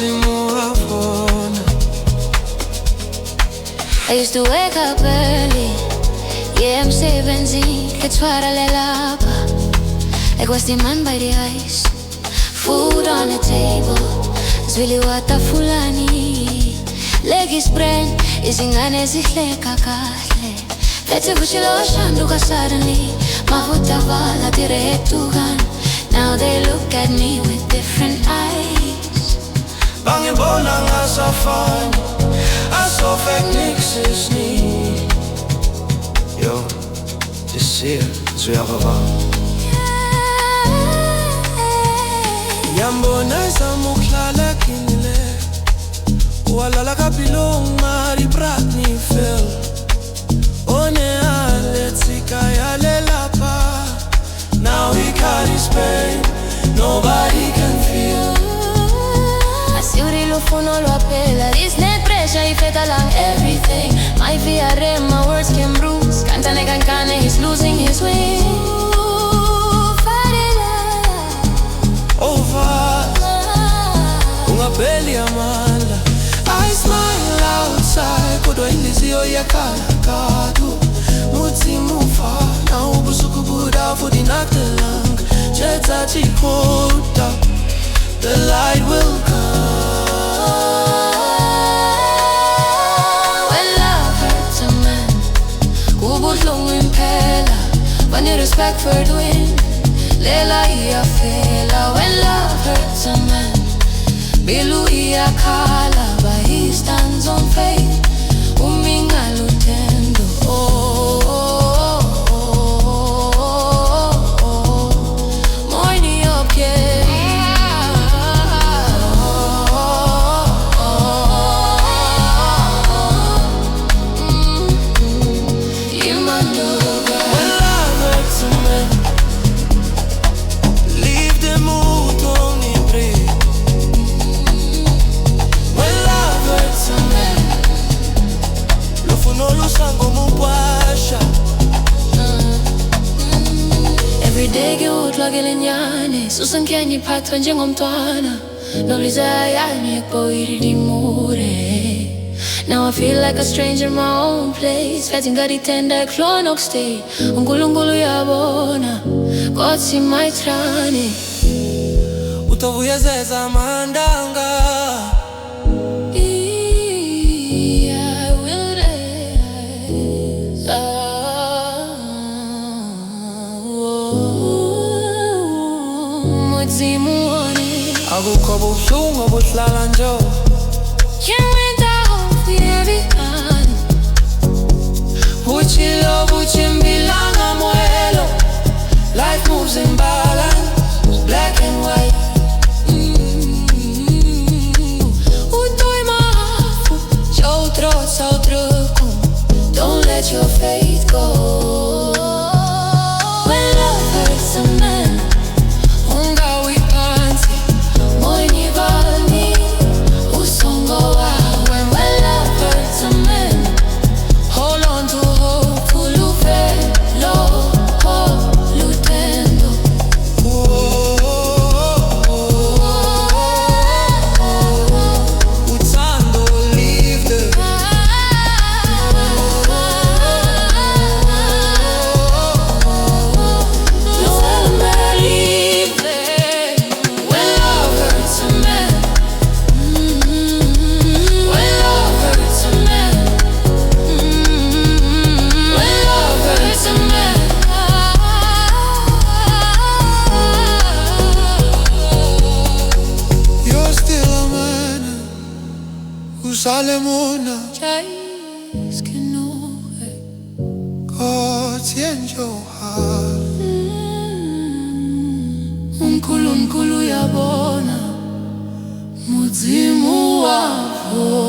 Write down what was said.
Mudzimu vhona. I used to wake up early, yeah, emsebenzini, tshwara lelapa. Ek was die man by die huis, food on the table, zwiliwa tafulani. Liggies brand, izingane zihleka kahle. Fhedzi vhutshilo shanduka suddenly, mavutavala tiretugan. Now they look at me with different eyes. Bangibona ngasafani, asofek niks is nie. Yo, dis hier, zwiliwa. Yambona isamuklala kinile, walala kapilong mari prat ni fel. One aletika ya lelapa. Now he carries pain, nobody can feel. Asiuri lufuno luapela, this net pressure ifet along everything. My VRM, my words can bruise. Kantane kankane, he's losing his way. Over, ungapeli amandla. I smile outside, kodwa inhliziyo yakhalakadu. Mudzimu vhona, ubusuku buda futhi nakudelanga. Jetha chikhoda, the light will come. When love hurts a man, kubuhlungu impela. But need respect for the win, lela iyafela. When love hurts a man, bilu iyakhala. But he stands on faith, umingala uthando. Morning up, yeah. When love hurts a man, liefde moet onniebreek. When love hurts a man, lufuno lusango mubasha. Every day ngiwuhlokela inyane, susangiya ngiphathwa njengomntwana. Nolizayani ekubuyile imure. Now I feel like a stranger in my own place. Fhedzi ngadithenda ekuhlona ukustay. uNkulunkulu uyabona, God see my trane. Utobuyezeza mandanga. I will rise. Mudzimu wone. Akukho buhlungu obuhlala njo. Can't wait out for every man. Vhutshilo vuchimbilanga mwelo. Life moves in balance, black and white. Utoy mafu, jou trots sal terugkom. Don't let your faith go. When love hurts a man, ungawi phansi, moyni vali, usongo wawe. When love hurts a man, hold on to hope, uluvelo, luthando. Uthando, liefde. You're still a man, usalemona. God sien your heart. uNkulunkulu uyabona, Mudzimu vhona.